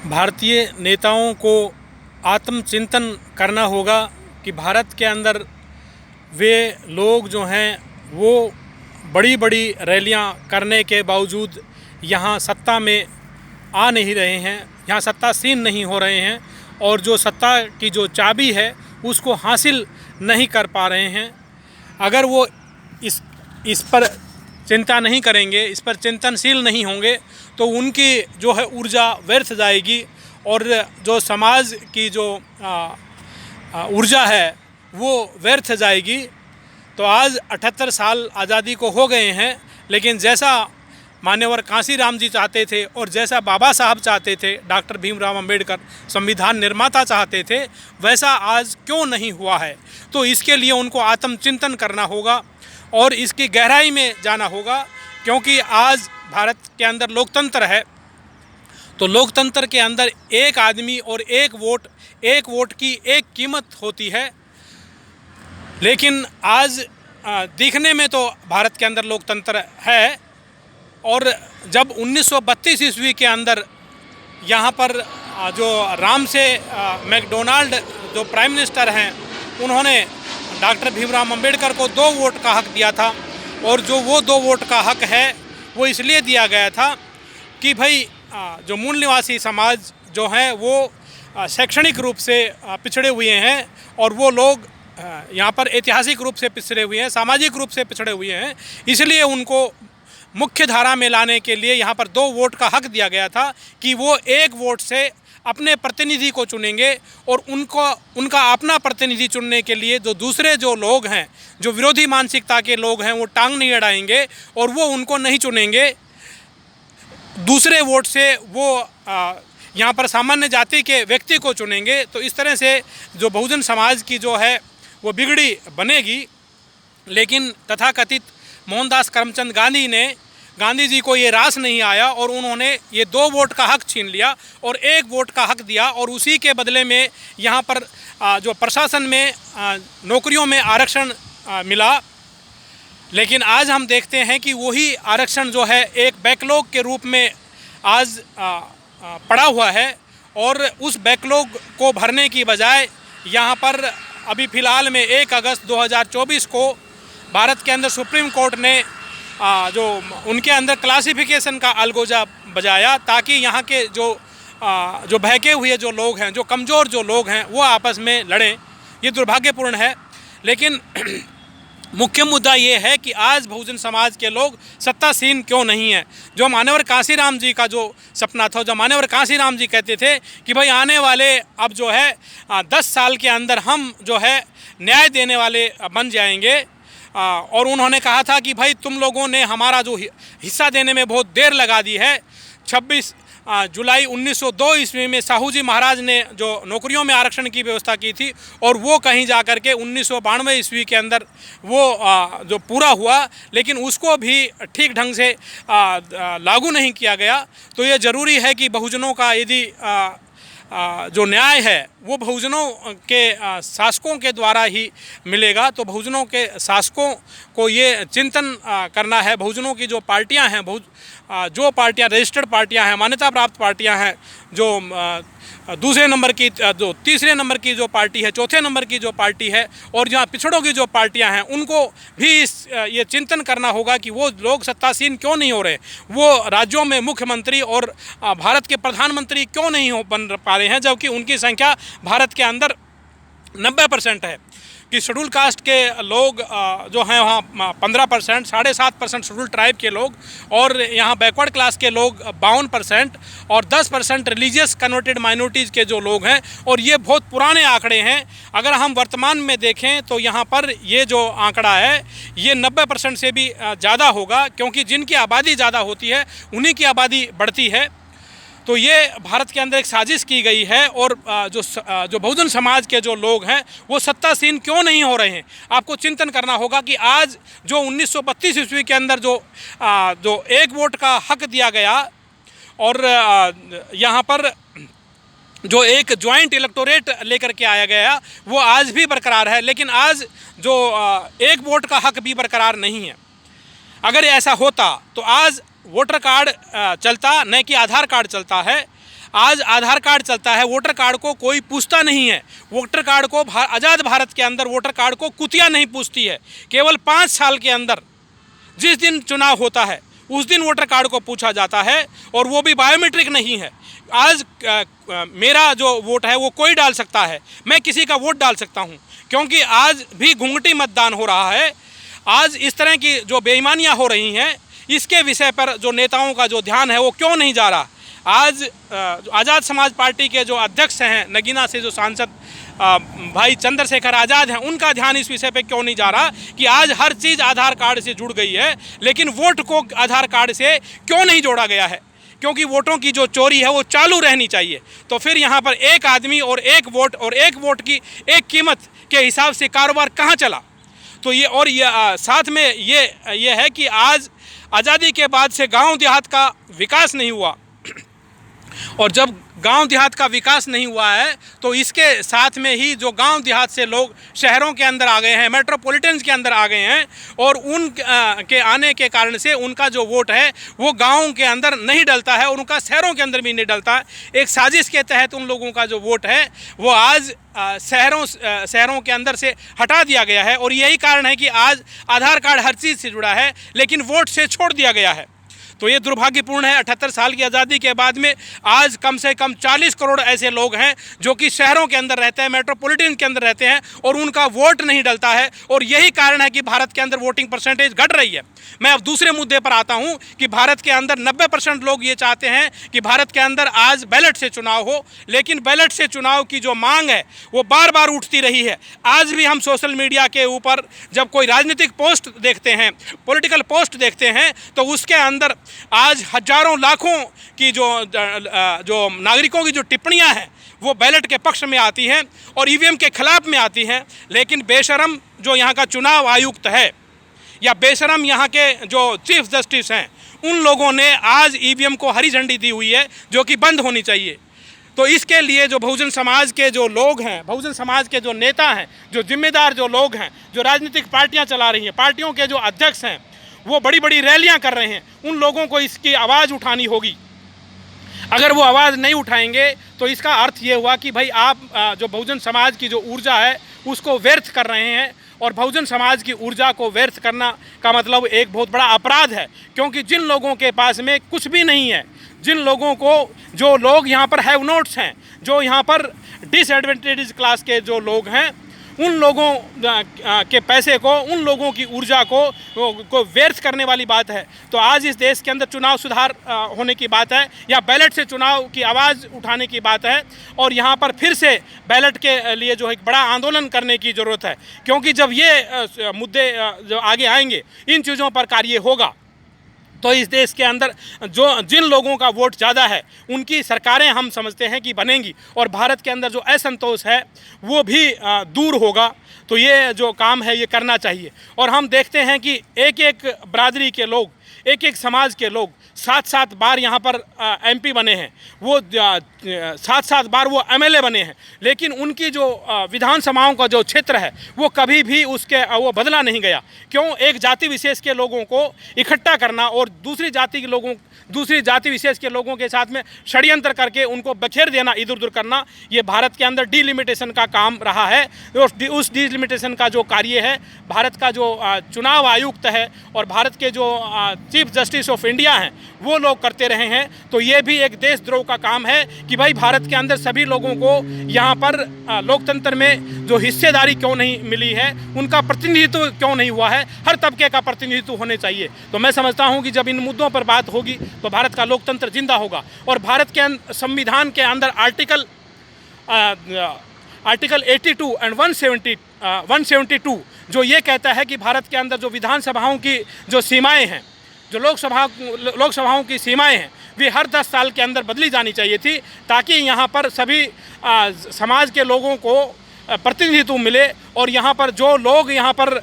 भारतीय नेताओं को आत्मचिंतन करना होगा कि भारत के अंदर वे लोग जो हैं वो बड़ी बड़ी रैलियां करने के बावजूद यहाँ सत्ता में आ नहीं रहे हैं, यहाँ सत्तासीन नहीं हो रहे हैं और जो सत्ता की जो चाबी है उसको हासिल नहीं कर पा रहे हैं। अगर वो इस पर चिंता नहीं करेंगे, इस पर चिंतनशील नहीं होंगे तो उनकी जो है ऊर्जा व्यर्थ जाएगी और जो समाज की जो ऊर्जा है वो व्यर्थ जाएगी। तो आज 78 साल आज़ादी को हो गए हैं, लेकिन जैसा मान्यवर कांशीराम जी चाहते थे और जैसा बाबा साहब चाहते थे, डॉक्टर भीमराव अंबेडकर संविधान निर्माता चाहते थे, वैसा आज क्यों नहीं हुआ है। तो इसके लिए उनको आत्मचिंतन करना होगा और इसकी गहराई में जाना होगा, क्योंकि आज भारत के अंदर लोकतंत्र है। तो लोकतंत्र के अंदर एक आदमी और एक वोट की एक कीमत होती है। लेकिन आज दिखने में तो भारत के अंदर लोकतंत्र है, और जब 1932 ईस्वी के अंदर यहाँ पर जो राम से मैकडोनाल्ड जो प्राइम मिनिस्टर हैं, उन्होंने डॉक्टर भीमराव अंबेडकर को 2 वोट का हक दिया था। और जो वो 2 वोट का हक है वो इसलिए दिया गया था कि भाई जो मूल निवासी समाज जो हैं वो शैक्षणिक रूप से पिछड़े हुए हैं और वो लोग यहाँ पर ऐतिहासिक रूप से पिछड़े हुए हैं, सामाजिक रूप से पिछड़े हुए हैं। इसलिए उनको मुख्य धारा में लाने के लिए यहाँ पर 2 वोट का हक दिया गया था कि वो 1 वोट से अपने प्रतिनिधि को चुनेंगे और उनका अपना प्रतिनिधि चुनने के लिए जो दूसरे जो लोग हैं, जो विरोधी मानसिकता के लोग हैं, वो टांग नहीं अड़ाएंगे और वो उनको नहीं चुनेंगे। दूसरे वोट से वो यहाँ पर सामान्य जाति के व्यक्ति को चुनेंगे। तो इस तरह से जो बहुजन समाज की जो है वो बिगड़ी बनेगी। लेकिन तथाकथित मोहनदास करमचंद गांधी जी को ये रास नहीं आया और उन्होंने ये 2 वोट का हक छीन लिया और 1 वोट का हक दिया, और उसी के बदले में यहाँ पर जो प्रशासन में नौकरियों में आरक्षण मिला। लेकिन आज हम देखते हैं कि वही आरक्षण जो है एक बैकलॉग के रूप में आज पड़ा हुआ है, और उस बैकलॉग को भरने की बजाय यहाँ पर अभी फ़िलहाल में 1 अगस्त 2024 को भारत के अंदर सुप्रीम कोर्ट ने जो उनके अंदर क्लासिफिकेशन का अलगोजा बजाया, ताकि यहाँ के जो बहके हुए जो लोग हैं, जो कमज़ोर जो लोग हैं, वो आपस में लड़ें। ये दुर्भाग्यपूर्ण है। लेकिन मुख्य मुद्दा ये है कि आज बहुजन समाज के लोग सत्तासीन क्यों नहीं है। जो मान्यवर कांशीराम जी का जो सपना था, जो मान्यवर कांशीराम जी कहते थे कि भाई आने वाले अब जो है 10 साल के अंदर हम जो है न्याय देने वाले बन जाएंगे, और उन्होंने कहा था कि भाई तुम लोगों ने हमारा जो हिस्सा देने में बहुत देर लगा दी है। 26 जुलाई 1902 ईस्वी में साहू जी महाराज ने जो नौकरियों में आरक्षण की व्यवस्था की थी, और वो कहीं जा कर के 1992 ईस्वी के अंदर वो जो पूरा हुआ, लेकिन उसको भी ठीक ढंग से लागू नहीं किया गया। तो ये ज़रूरी है कि बहुजनों का यदि जो न्याय है वो बहुजनों के शासकों के द्वारा ही मिलेगा। तो बहुजनों के शासकों को ये चिंतन करना है। बहुजनों की जो पार्टियां हैं, जो पार्टियां रजिस्टर्ड पार्टियां हैं, मान्यता प्राप्त पार्टियां हैं, जो दूसरे नंबर की, जो तीसरे नंबर की जो पार्टी है, चौथे नंबर की जो पार्टी है, और जहाँ पिछड़ों की जो पार्टियां हैं, उनको भी ये चिंतन करना होगा कि वो लोग सत्तासीन क्यों नहीं हो रहे, वो राज्यों में मुख्यमंत्री और भारत के प्रधानमंत्री क्यों नहीं बन पा रहे हैं, जबकि उनकी संख्या भारत के अंदर 90% है। कि शेड्यूल कास्ट के लोग जो हैं वहाँ 15%, 7.5% शेड्यूल ट्राइब के लोग, और यहाँ बैकवर्ड क्लास के लोग 52%, और 10% रिलीजियस कन्वर्टेड माइनॉरिटीज़ के जो लोग हैं। और ये बहुत पुराने आंकड़े हैं। अगर हम वर्तमान में देखें तो यहाँ पर ये जो आंकड़ा है ये 90% से भी ज़्यादा होगा, क्योंकि जिनकी आबादी ज़्यादा होती है उन्हीं की आबादी बढ़ती है। तो ये भारत के अंदर एक साजिश की गई है, और जो बहुजन समाज के जो लोग हैं वो सत्तासीन क्यों नहीं हो रहे हैं। आपको चिंतन करना होगा कि आज जो 1932 ईस्वी के अंदर जो 1 वोट का हक दिया गया, और यहाँ पर जो एक ज्वाइंट इलेक्टोरेट लेकर के आया गया, वो आज भी बरकरार है। लेकिन आज जो 1 वोट का हक भी बरकरार नहीं है। अगर ऐसा होता तो आज वोटर कार्ड चलता, न कि आधार कार्ड चलता है। आज आधार कार्ड चलता है, वोटर कार्ड को कोई पूछता नहीं है। वोटर कार्ड को आज़ाद भारत के अंदर वोटर कार्ड को कुतिया नहीं पूछती है। केवल 5 साल के अंदर जिस दिन चुनाव होता है उस दिन वोटर कार्ड को पूछा जाता है, और वो भी बायोमेट्रिक नहीं है। आज मेरा जो वोट है वो कोई डाल सकता है, मैं किसी का वोट डाल सकता हूँ, क्योंकि आज भी घूंघटी मतदान हो रहा है। आज इस तरह की जो बेईमानियाँ हो रही हैं, इसके विषय पर जो नेताओं का जो ध्यान है वो क्यों नहीं जा रहा। आज आज़ाद समाज पार्टी के जो अध्यक्ष हैं, नगीना से जो सांसद भाई चंद्रशेखर आज़ाद हैं, उनका ध्यान इस विषय पे क्यों नहीं जा रहा कि आज हर चीज़ आधार कार्ड से जुड़ गई है, लेकिन वोट को आधार कार्ड से क्यों नहीं जोड़ा गया है। क्योंकि वोटों की जो चोरी है वो चालू रहनी चाहिए। तो फिर यहाँ पर एक आदमी और एक वोट की एक कीमत के हिसाब से कारोबार कहाँ चला। तो ये साथ में ये है कि आज आज़ादी के बाद से गांव देहात का विकास नहीं हुआ, और जब गांव देहात का विकास नहीं हुआ है तो इसके साथ में ही जो गांव देहात से लोग शहरों के अंदर आ गए हैं, मेट्रोपॉलिटन्स के अंदर आ गए हैं, और उन के आने के कारण से उनका जो वोट है वो गाँव के अंदर नहीं डलता है, और उनका शहरों के अंदर भी नहीं डलता है। एक साजिश के तहत उन लोगों का जो वोट है वो आज शहरों के अंदर से हटा दिया गया है, और यही कारण है कि आज आधार कार्ड हर चीज़ से जुड़ा है लेकिन वोट से छोड़ दिया गया है। तो ये दुर्भाग्यपूर्ण है। 78 साल की आज़ादी के बाद में आज कम से कम 40 करोड़ ऐसे लोग हैं जो कि शहरों के अंदर रहते हैं, मेट्रोपॉलिटन के अंदर रहते हैं, और उनका वोट नहीं डलता है, और यही कारण है कि भारत के अंदर वोटिंग परसेंटेज घट रही है। मैं अब दूसरे मुद्दे पर आता हूं कि भारत के अंदर 90% लोग ये चाहते हैं कि भारत के अंदर आज बैलेट से चुनाव हो, लेकिन बैलेट से चुनाव की जो मांग है वो बार बार उठती रही है। आज भी हम सोशल मीडिया के ऊपर जब कोई राजनीतिक पोस्ट देखते हैं, पॉलिटिकल पोस्ट देखते हैं, तो उसके अंदर आज हजारों लाखों की जो नागरिकों की जो टिप्पणियां हैं वो बैलेट के पक्ष में आती हैं और ईवीएम के खिलाफ में आती हैं। लेकिन बेशरम जो यहाँ का चुनाव आयुक्त है, या बेशरम यहाँ के जो चीफ जस्टिस हैं, उन लोगों ने आज ईवीएम को हरी झंडी दी हुई है जो कि बंद होनी चाहिए। तो इसके लिए जो बहुजन समाज के जो लोग हैं, बहुजन समाज के जो नेता हैं, जो जिम्मेदार जो लोग हैं, जो राजनीतिक पार्टियां चला रही हैं, पार्टियों के जो अध्यक्ष हैं, वो बड़ी बड़ी रैलियां कर रहे हैं, उन लोगों को इसकी आवाज़ उठानी होगी। अगर वो आवाज़ नहीं उठाएंगे तो इसका अर्थ ये हुआ कि भाई आप जो बहुजन समाज की जो ऊर्जा है उसको व्यर्थ कर रहे हैं, और बहुजन समाज की ऊर्जा को व्यर्थ करना का मतलब एक बहुत बड़ा अपराध है। क्योंकि जिन लोगों के पास में कुछ भी नहीं है, जिन लोगों को, जो लोग यहाँ पर हैव नोट्स हैं, जो यहाँ पर डिसएडवांटेज क्लास के जो लोग हैं, उन लोगों के पैसे को, उन लोगों की ऊर्जा को व्यर्थ करने वाली बात है। तो आज इस देश के अंदर चुनाव सुधार होने की बात है, या बैलेट से चुनाव की आवाज़ उठाने की बात है, और यहाँ पर फिर से बैलेट के लिए जो एक बड़ा आंदोलन करने की ज़रूरत है। क्योंकि जब ये मुद्दे जो आगे आएंगे, इन चीज़ों पर कार्य होगा, तो इस देश के अंदर जिन लोगों का वोट ज़्यादा है उनकी सरकारें हम समझते हैं कि बनेंगी, और भारत के अंदर जो असंतोष है वो भी दूर होगा। तो ये जो काम है ये करना चाहिए। और हम देखते हैं कि एक एक बरादरी के लोग, एक एक समाज के लोग 7-7 बार यहाँ पर एमपी बने हैं, वो 7-7 बार वो एमएलए बने हैं, लेकिन उनकी जो विधानसभाओं का जो क्षेत्र है वो कभी भी वो बदला नहीं गया। क्यों? एक जाति विशेष के लोगों को इकट्ठा करना और दूसरी जाति विशेष के लोगों के साथ में षड्यंत्र करके उनको बखेर देना, इधर उधर करना, ये भारत के अंदर डिलिमिटेशन का काम रहा है। उस डिलिमिटेशन का जो कार्य है भारत का जो चुनाव आयुक्त है और भारत के जो चीफ जस्टिस ऑफ इंडिया हैं वो लोग करते रहे हैं। तो ये भी एक देशद्रोह का काम है कि भाई भारत के अंदर सभी लोगों को यहाँ पर लोकतंत्र में जो हिस्सेदारी क्यों नहीं मिली है, उनका प्रतिनिधित्व क्यों नहीं हुआ है। हर तबके का प्रतिनिधित्व होने चाहिए। तो मैं समझता हूँ कि जब इन मुद्दों पर बात होगी तो भारत का लोकतंत्र जिंदा होगा। और भारत के संविधान के अंदर आर्टिकल 82 एंड 172 जो ये कहता है कि भारत के अंदर जो विधानसभाओं की जो सीमाएं हैं, जो लोकसभाओं की सीमाएं हैं, वे हर 10 साल के अंदर बदली जानी चाहिए थी, ताकि यहाँ पर सभी समाज के लोगों को प्रतिनिधित्व मिले। और यहाँ पर जो लोग यहाँ पर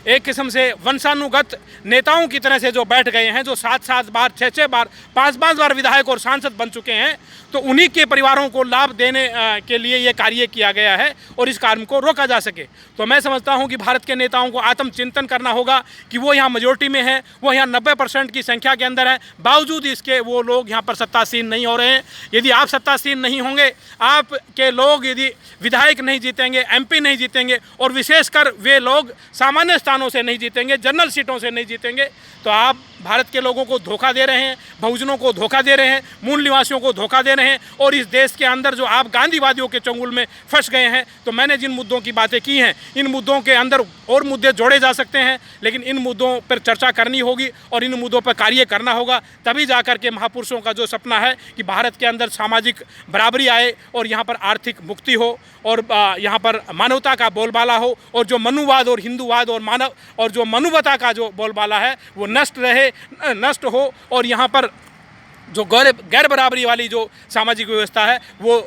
एक किस्म से वंशानुगत नेताओं की तरह से जो बैठ गए हैं, जो 7-7 बार 6-6 बार 5-5 बार विधायक और सांसद बन चुके हैं, तो उन्हीं के परिवारों को लाभ देने के लिए ये कार्य किया गया है और इस कार्य को रोका जा सके। तो मैं समझता हूँ कि भारत के नेताओं को आत्मचिंतन करना होगा कि वो यहाँ मेजोरिटी में है, वो यहाँ 90% की संख्या के अंदर है, बावजूद इसके वो लोग यहाँ पर सत्तासीन नहीं हो रहे हैं। यदि आप सत्तासीन नहीं होंगे, आपके लोग यदि विधायक नहीं जीतेंगे, MP नहीं जीतेंगे और विशेषकर वे लोग सामान्य स्थानों से नहीं जीतेंगे, जनरल सीटों से नहीं जीतेंगे, तो आप भारत के लोगों को धोखा दे रहे हैं, बहुजनों को धोखा दे रहे हैं, मूल निवासियों को धोखा दे रहे हैं और इस देश के अंदर जो आप गांधीवादियों के चंगुल में फंस गए हैं। तो मैंने जिन मुद्दों की बातें की हैं, इन मुद्दों के अंदर और मुद्दे जोड़े जा सकते हैं, लेकिन इन मुद्दों पर चर्चा करनी होगी और इन मुद्दों पर कार्य करना होगा। तभी जाकर के महापुरुषों का जो सपना है कि भारत के अंदर सामाजिक बराबरी आए और यहाँ पर आर्थिक मुक्ति हो और यहाँ पर मानवता का बोलबाला हो और जो मनुवाद और हिंदूवाद और जो मनुवता का जो बोलबाला है वो नष्ट हो और यहाँ पर जो गैर बराबरी वाली जो सामाजिक व्यवस्था है वो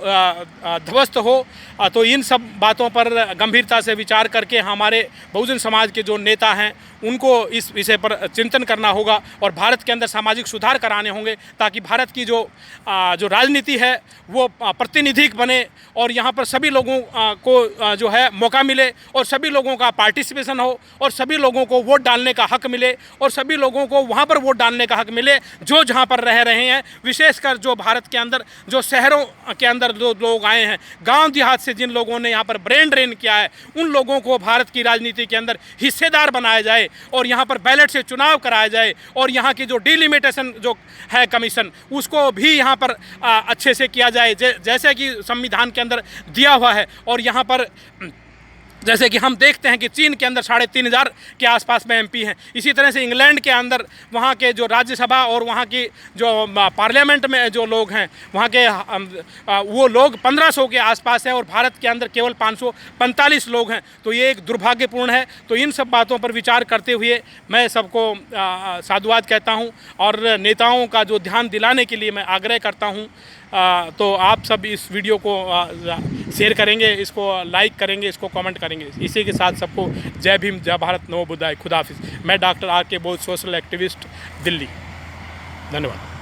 ध्वस्त हो। तो इन सब बातों पर गंभीरता से विचार करके हमारे बहुजन समाज के जो नेता हैं उनको इस विषय पर चिंतन करना होगा और भारत के अंदर सामाजिक सुधार कराने होंगे, ताकि भारत की जो राजनीति है वो प्रतिनिधिक बने और यहाँ पर सभी लोगों को जो है मौका मिले और सभी लोगों का पार्टिसिपेशन हो और सभी लोगों को वोट डालने का हक मिले और सभी लोगों को वहाँ पर वोट डालने का हक मिले जो जहाँ पर रह रहे हैं। विशेषकर जो भारत के अंदर जो शहरों के अंदर जो लोग आए हैं, गांव देहात से जिन लोगों ने यहाँ पर ब्रेन ड्रेन किया है, उन लोगों को भारत की राजनीति के अंदर हिस्सेदार बनाया जाए और यहाँ पर बैलेट से चुनाव कराया जाए और यहाँ की जो डिलिमिटेशन जो है कमीशन, उसको भी यहाँ पर अच्छे से किया जाए जैसे कि संविधान के अंदर दिया हुआ है। और यहाँ पर जैसे कि हम देखते हैं कि चीन के अंदर 3500 के आसपास में MP हैं, इसी तरह से इंग्लैंड के अंदर वहाँ के जो राज्यसभा और वहाँ की जो पार्लियामेंट में जो लोग हैं वहाँ के वो लोग 1500 के आसपास है और भारत के अंदर केवल 545 लोग हैं। तो ये एक दुर्भाग्यपूर्ण है। तो इन सब बातों पर विचार करते हुए मैं सबको साधुवाद कहता हूँ और नेताओं का जो ध्यान दिलाने के लिए मैं आग्रह करता हूँ। तो आप सब इस वीडियो को शेयर करेंगे, इसको लाइक करेंगे, इसको कमेंट करेंगे। इसी के साथ सबको जय भीम, जय भारत, नमो बुद्धाय, खुदा हाफिज़। मैं doctor RK Bose, social activist, Delhi. धन्यवाद।